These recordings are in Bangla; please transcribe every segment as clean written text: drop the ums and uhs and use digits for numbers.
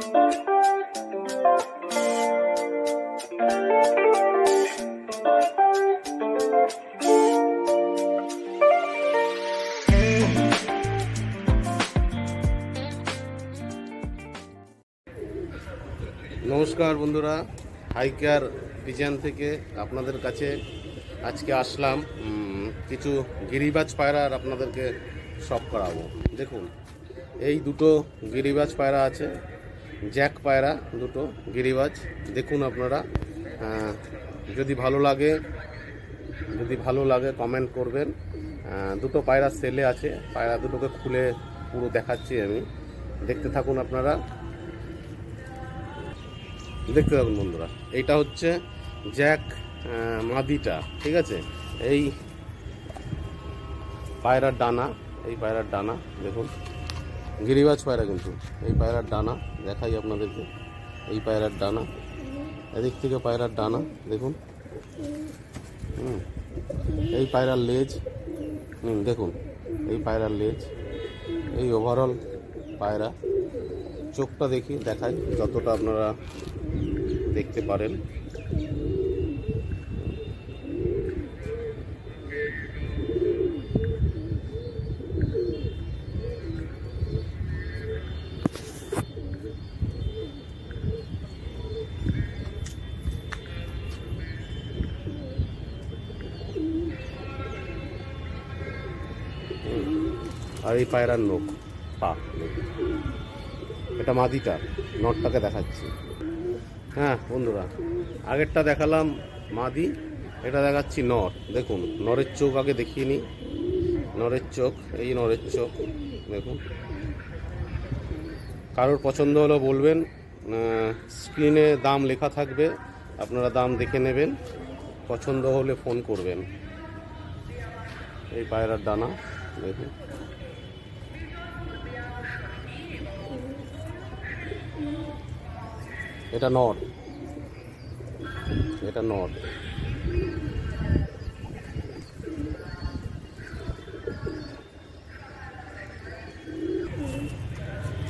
নমস্কার বন্ধুরা, হাই কেয়ার পিজন থেকে আপনাদের কাছে আজকে আসলাম কিছু গিরিবাজ পায়রার আপনাদেরকে শখ করাবো। দেখুন, এই দুটো গিরিবাজ পায়রা আছে, জ্যাক পায়রা দুটো গিরিবাজ। দেখুন আপনারা, যদি ভালো লাগে কমেন্ট করবেন। দুটো পায়রা সেলে আছে, পায়রা দুটোকে খুলে পুরো দেখাচ্ছি আমি, দেখতে থাকুন আপনারা, দেখতে থাকুন বন্ধুরা। এইটা হচ্ছে জ্যাক মাদিটা, ঠিক আছে। এই পায়রার ডানা, দেখুন, গিরিবাজ পায়রা কিন্তু এই পায়রার ডানা দেখাই আপনাদেরকে। এই পায়রার ডানা, এদিক থেকে পায়রার ডানা দেখুন। এই পায়রার লেজ, দেখুন, এই পায়রার লেজ, এই ওভারঅল পায়রা। চোখটা দেখাই যতটা আপনারা দেখতে পারেন। আর এই পায়রার নখ, পা, এটা মাদিটা, নটটাকে দেখাচ্ছি। হ্যাঁ বন্ধুরা, আগেরটা দেখালাম মাদি, এটা দেখাচ্ছি নর। দেখুন, নরের চোখ আগে দেখিয়ে নিই। নরের চোখ, এই নরের চোখ দেখুন। কারোর পছন্দ হলো বলবেন, স্ক্রিনে দাম লেখা থাকবে, আপনারা দাম দেখে নেবেন, পছন্দ হলে ফোন করবেন। এই পায়রার ডানা দেখুন। এটা নর,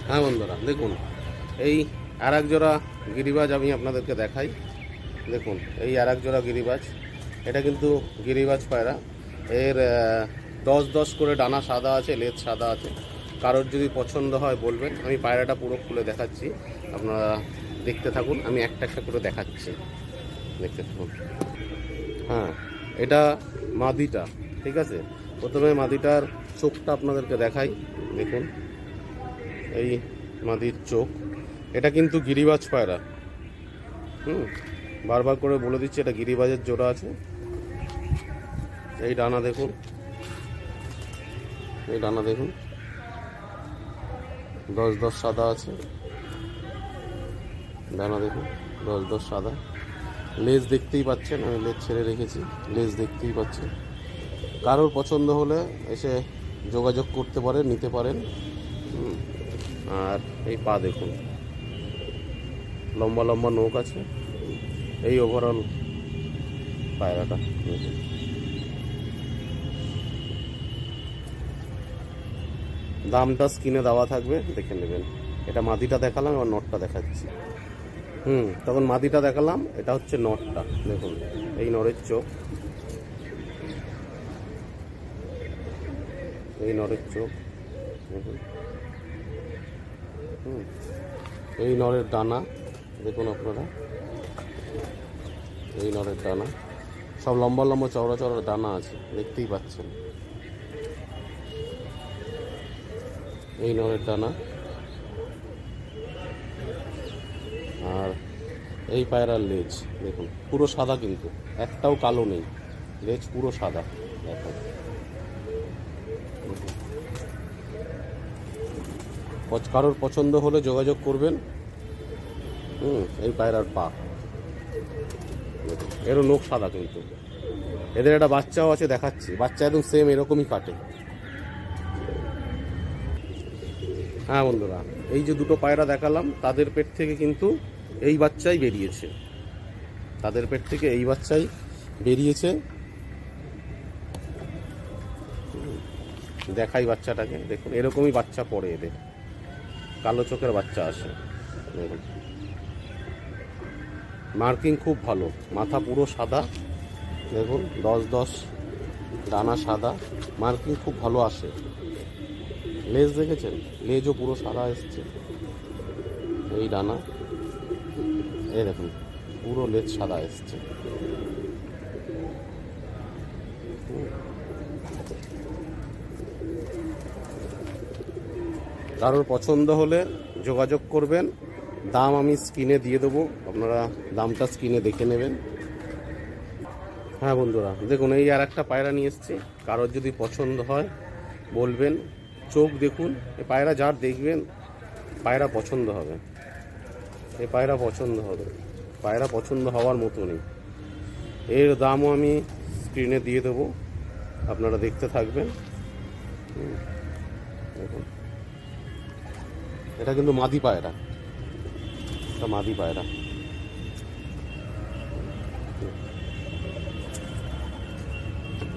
হ্যাঁ বন্ধুরা, দেখুন, এই আর এক জোড়া গিরিবাজ আমি আপনাদেরকে দেখাই। দেখুন, এই আর এক জোড়া গিরিবাজ, এটা কিন্তু গিরিবাজ পায়রা। এর 10 করে ডানা সাদা আছে, লেজ সাদা আছে। কারোর যদি পছন্দ হয় বলবেন, আমি পায়রাটা পুরো খুলে দেখাচ্ছি, আপনারা দেখতে থাকুন। আমি একটা একটা করে দেখাচ্ছি, দেখতে থাকুন। হ্যাঁ, এটা মাদিটা, ঠিক আছে। প্রথমে মাদিটার চোখটা আপনাদেরকে দেখাই। দেখুন, এই মাদির চোখ, এটা কিন্তু গিরিবাজ পায়রা। বারবার করে বলে দিচ্ছি, এটা গিরিবাজের জোড়া আছে। এই ডানা দেখুন, এই ডানা দেখুন, 10 সাদা আছে। ডানা দেখুন, 10 সাদা। লেজ দেখতেই পাচ্ছেন, আমি লেজ ছেড়ে রেখেছি, লেজ দেখতেই পাচ্ছেন। কারোর পছন্দ হলে এসে যোগাযোগ করতে পারেন, নিতে পারেন। আর এই পা দেখুন, লম্বা লম্বা নখ আছে। এই ওভারঅল পায়রাটা দেখুন। দামটা স্ক্রিনে দেওয়া থাকবে, দেখে নেবেন। এটা মাদিটা দেখালাম, এবার নটটা দেখাচ্ছি। তখন মাদিটা দেখালাম, এটা হচ্ছে নটটা। দেখুন, এই নরের চোখ, এই নরের চোখ দেখুন। এই নরের ডানা দেখুন আপনারা, এই নরের ডানা সব লম্বা লম্বা চওড়া চওড়া ডানা আছে, দেখতেই পাচ্ছেন। এই নরের ডানা। আর এই পায়রার লেজ দেখুন, পুরো সাদা, কিন্তু একটাও কালো নেই, লেজ পুরো সাদা। দেখুন, কারোর পছন্দ হলে যোগাযোগ করবেন। এই পায়রার পা, এরও নখ সাদা, কিন্তু এদের একটা বাচ্চাও আছে, দেখাচ্ছি। বাচ্চা একদম সেম এরকমই কাটে। হ্যাঁ বন্ধুরা, এই যে দুটো পায়রা দেখালাম, তাদের পেট থেকে কিন্তু এই বাচ্চাই বেরিয়েছে, দেখাই বাচ্চাটাকে। দেখুন, এরকমই বাচ্চা পড়ে, এদের কালো চোখের বাচ্চা আসে। দেখুন মার্কিং খুব ভালো, মাথা পুরো সাদা, দেখুন 10-10 ডানা সাদা, মার্কিং খুব ভালো আসে। লেজ দেখেছেন, লেজও পুরো সাদা এসছে, এই ডানা, এই দেখুন পুরো লেজ সাদা এসছে। কারোর পছন্দ হলে যোগাযোগ করবেন, দাম আমি স্ক্রিনে দিয়ে দেবো, আপনারা দামটা স্ক্রিনে দেখে নেবেন। হ্যাঁ বন্ধুরা দেখুন, এই আর একটা পায়রা নিয়ে এসছি, কারোর যদি পছন্দ হয় বলবেন। চোখ দেখুন, এই পায়রা যার দেখবেন পায়রা পছন্দ হবে, এই পায়রা পছন্দ হবে, পায়রা পছন্দ হওয়ার মতনই। এর দামও আমি স্ক্রিনে দিয়ে দেবো, আপনারা দেখতে থাকবেন। দেখুন এটা কিন্তু মাদি পায়রা, এটা মাদি পায়রা।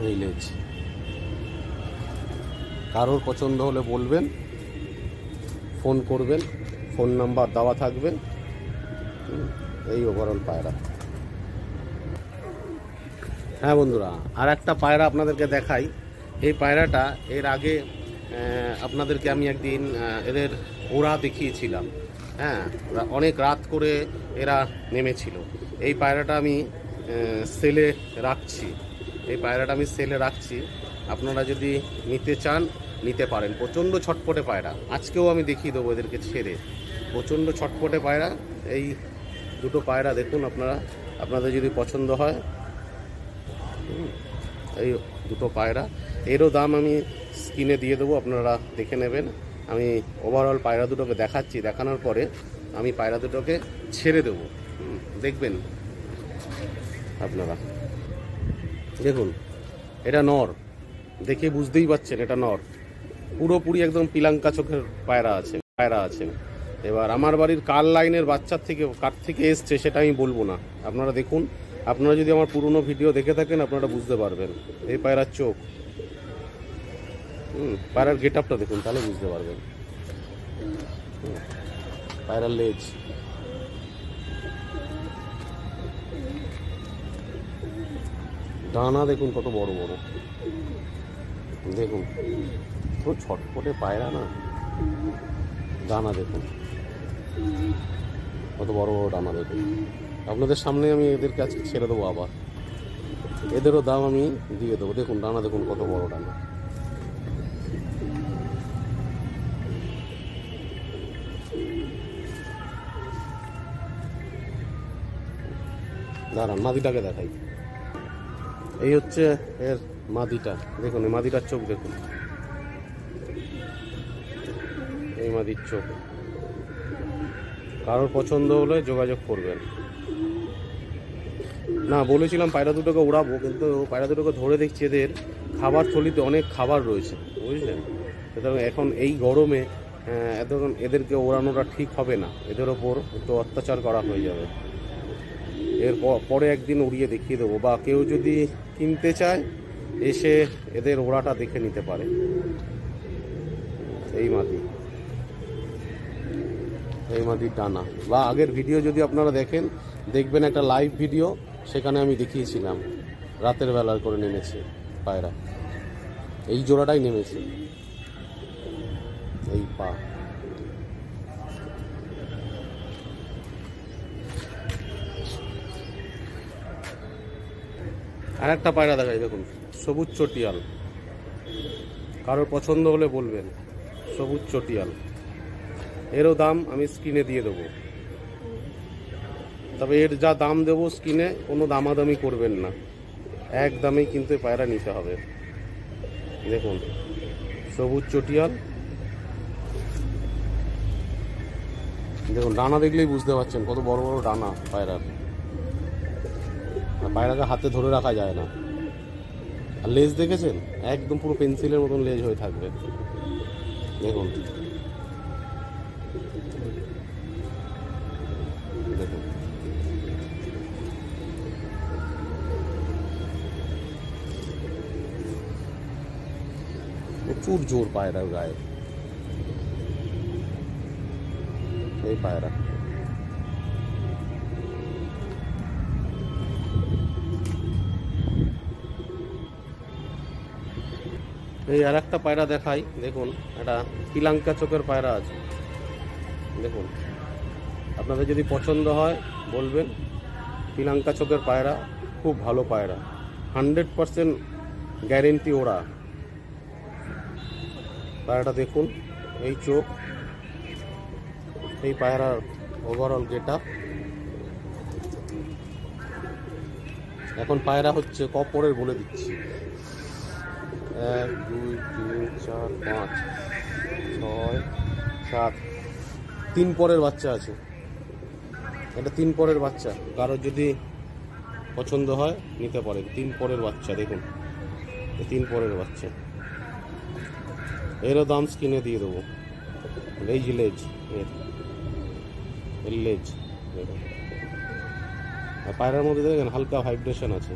এই লেজ, কারোর পছন্দ হলে বলবেন, ফোন করবেন, ফোন নাম্বার দেওয়া থাকবে। এই ওভারঅল পায়রা। হ্যাঁ বন্ধুরা, আর একটা পায়রা আপনাদেরকে দেখাই। এই পায়রাটা এর আগে আপনাদেরকে আমি একদিন এদের ওড়া দেখিয়েছিলাম। হ্যাঁ, অনেক রাত করে এরা নেমেছিল। এই পায়রাটা আমি সেলে রাখছি, এই পায়রাটা আমি সেলে রাখছি, আপনারা যদি নিতে চান নিতে পারেন। প্রচণ্ড ছটপটে পায়রা, আজকেও আমি দেখিয়ে দেবো এদেরকে ছেড়ে। প্রচণ্ড ছটপটে পায়রা, এই দুটো পায়রা দেখুন আপনারা, আপনাদের যদি পছন্দ হয়। এই দুটো পায়রা, এরও দাম আমি স্ক্রিনে দিয়ে দেবো, আপনারা দেখে নেবেন। আমি ওভারঅল পায়রা দুটোকে দেখাচ্ছি, দেখানোর পরে আমি পায়রা দুটোকে ছেড়ে দেবো, দেখবেন আপনারা। দেখুন এটা নর, দেখে বুঝতেই পারছেন এটা নর, পুরোপুরি একদম পিলাঙ্কা চোখের পায়রা আছে। এবার আমার বাড়ির কার লাইনের বাচ্চার থেকে কার থেকে এসছে সেটা আমি বলবো না, আপনারা দেখুন। আপনারা যদি আমার পুরনো ভিডিও দেখে থাকেন আপনারা বুঝতে পারবেন। এই পায়রার চোখ, পায়রার গেট আপটা দেখুন, তাহলে বুঝতে পারবেন। পায়রার লেজ, ডানা দেখুন কত বড় বড়, দেখুন তো ছটপটে পায়রা না, ডানা দেখুন কত বড় বড় ডানা দেখুন। আপনাদের সামনে আমি এদেরকে আজকে ছেড়ে দেবো, আবার এদেরও দাম আমি দিয়ে দেবো। দেখুন ডানা দেখুন কত বড় ডানা। দাঁড়ান মাদিটাকে দেখাই। এই হচ্ছে এর মাদিটা, দেখুন এই মাদিটার চোখ দেখুন, এই মাদির চোখ। কারোর পছন্দ হলে যোগাযোগ করবেন। না বলেছিলাম পায়রা দুটোকে উড়াবো, কিন্তু পায়রা দুটোকে ধরে দেখছি এদের খাবার থলিতে অনেক খাবার রয়েছে, বুঝলেন। সুতরাং এখন এই গরমে এদেরকে ওড়ানোটা ঠিক হবে না, এদের ওপর একটু অত্যাচার করা হয়ে যাবে। এর পরে একদিন উড়িয়ে দেখিয়ে দেবো, বা কেউ যদি কিনতে চায় এসে এদের ওড়াটা দেখে নিতে পারে। এই মাদির ডানা, বা আগের ভিডিও যদি আপনারা দেখেন দেখবেন একটা লাইভ ভিডিও, সেখানে আমি দেখিয়েছিলাম রাতের বেলার করে নেমেছে পায়রা, এই জোড়াটাই নেমেছে। এই পা, আর একটা পায়রা দেখাই, দেখুন সবুজ চটিয়াল। কারোর পছন্দ হলে বলবেন, সবুজ চটিয়াল। এরও দাম আমি স্ক্রিনে দিয়ে দেবো, তবে এর যা দাম দেবো স্ক্রিনে কোনো দামাদামি করবেন না, এক দামেই কিন্তু পায়রা নিতে হবে। দেখুন সবুজ চটিয়াল, দেখুন ডানা দেখলেই বুঝতে পারছেন কত বড় বড় ডানা পায়রার। পায়রাকে হাতে ধরে রাখা যায় না। আর লেজ দেখেছেন, একদম পুরো পেন্সিলের মতন লেজ হয়ে থাকবে। দেখুন দেখুন প্রচুর জোর পায়রার গায়ে। এই পায়রা এই আর একটা পায়রা দেখাই, দেখুন এটা শ্রীলঙ্কা চোখের পায়রা আছে, দেখুন আপনাদের যদি পছন্দ হয় বলবেন। শ্রীলঙ্কা চোখের পায়রা খুব ভালো পায়রা, 100% গ্যারেন্টি ওরা। পায়রাটা দেখুন, এই চোখ, এই পায়রার ওভারঅল গেটআপ। এখন পায়রা হচ্ছে কপরের বলে দিচ্ছি, 1 2 3 4 5 6 7, 3 পরের বাচ্চা আছে। এটা 3 পরের বাচ্চা, কারোর যদি পছন্দ হয় নিতে পারেন। 3 পরের বাচ্চা দেখুন, 3 পরের বাচ্চা, এরও দাম স্ক্রিনে দিয়ে দেবো। এই যে লেজ, এর লেজ দেখুন, আর পায়রার মধ্যে দেখেন হালকা ভাইব্রেশন আছে।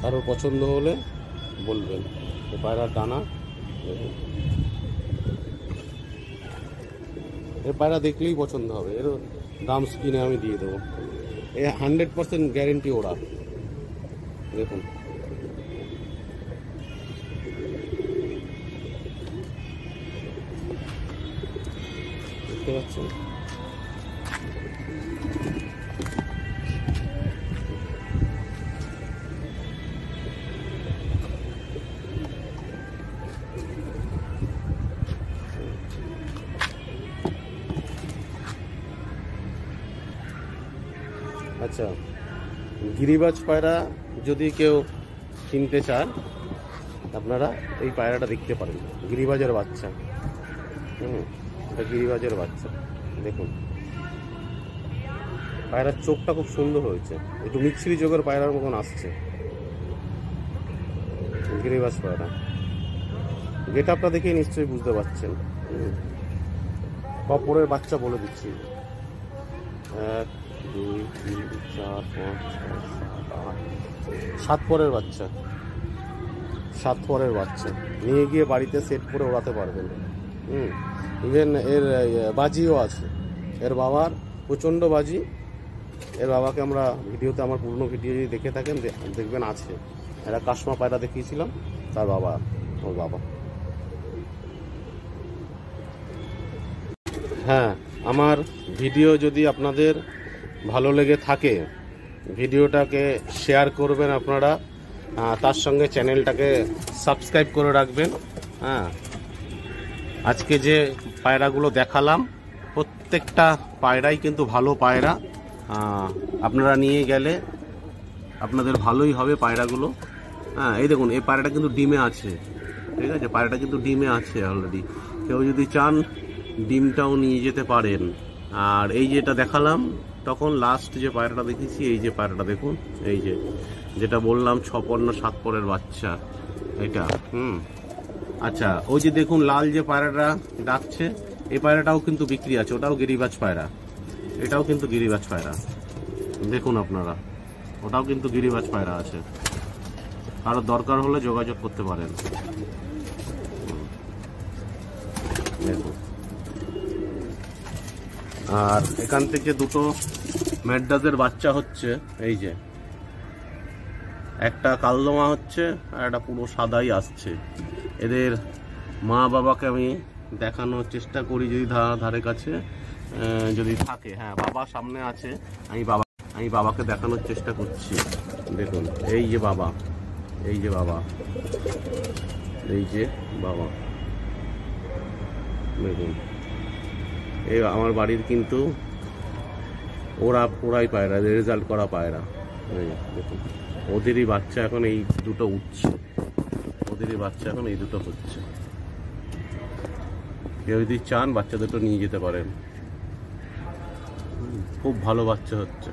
কারোর পছন্দ হলে বলবেন। পায়রার ডানা দেখুন, এর পায়রা দেখলেই পছন্দ হবে। এর দাম স্ক্রিনে আমি দিয়ে দেবো। এ 100% গ্যারেন্টি ওরা, দেখুন দেখতে পাচ্ছেন। আচ্ছা, গিরিবাজ পায়রা যদি কেউ কিনতে চান আপনারা এই পায়রাটা দেখতে পারেন, গিরিবাজের বাচ্চা। এটা গিরিবাজের বাচ্চা, দেখুন পায়রার চোখটা খুব সুন্দর হয়েছে, একটু মিছরি চোখের পায়রার মতন আসছে। গিরিবাজ পায়রা গেটআপটা দেখে নিশ্চয়ই বুঝতে পারছেন। কপরের বাচ্চা বলে দিচ্ছি, 1 2 3 4 5 6 7 পরের বাচ্চা, 7 পরের বাচ্চা নিয়ে গিয়ে বাড়িতে সেট করে ওড়াতে পারবেন। ইভেন এর বাজিও আছে, এর বাবার প্রচণ্ড বাজি। এর বাবাকে আমরা ভিডিওতে, আমার পুরনো ভিডিও যদি দেখে থাকেন দেখবেন আছে। এরা কাশমা পায়রা দেখিয়েছিলাম, তার বাবা, ওর বাবা। হ্যাঁ, আমার ভিডিও যদি আপনাদের ভালো লেগে থাকে ভিডিওটাকে শেয়ার করবেন আপনারা, তার সঙ্গে চ্যানেলটাকে সাবস্ক্রাইব করে রাখবেন। হ্যাঁ, আজকে যে পায়রাগুলো দেখালাম প্রত্যেকটা পায়রাই কিন্তু ভালো পায়রা। আপনারা নিয়ে গেলে আপনাদের ভালোই হবে পায়রাগুলো। হ্যাঁ, এই দেখুন এই পায়রাটা কিন্তু ডিমে আছে, ঠিক আছে, পায়রাটা কিন্তু ডিমে আছে অলরেডি। কেউ যদি চান ডিমটাও নিয়ে যেতে পারেন। আর এই যেটা দেখালাম তখন লাস্ট যে পায়রাটা দেখেছি, এই যে পায়রাটা দেখুন, এই যে যেটা বললাম 6 পর না 7 পরের বাচ্চা এটা। আচ্ছা, ওই যে দেখুন লাল যে পায়রাটা ডাকছে, এই পায়রাটাও কিন্তু বিক্রি আছে, ওটাও গিরিবাজ পায়রা, এটাও কিন্তু গিরিবাজ পায়রা। দেখুন আপনারা, ওটাও কিন্তু গিরিবাজ পায়রা আছে, আরো দরকার হলে যোগাযোগ করতে পারেন। দেখুন, আর এখান থেকে দুটো ম্যাড্রাসের বাচ্চা হচ্ছে, এই যে একটা কালদমা হচ্ছে আর একটা পুরো সাদাই আসছে। এদের মা বাবাকে আমি দেখানোর চেষ্টা করি যদি ধারে কাছে যদি থাকে। হ্যাঁ, বাবা সামনে আছে, আমি বাবাকে দেখানোর চেষ্টা করছি। দেখুন এই যে বাবা, এই যে বাবা, এই যে বাবা, দেখুন এই আমার বাড়ির কিন্তু ওরাই পায়রা, রেজাল্ট করা পায়রা। দেখুন ওদেরই বাচ্চা এখন এই দুটো উঠছে, ওদেরই বাচ্চা এখন এই দুটো হচ্ছে। কেউ যদি চান বাচ্চা দুটো নিয়ে যেতে পারেন, খুব ভালো বাচ্চা হচ্ছে।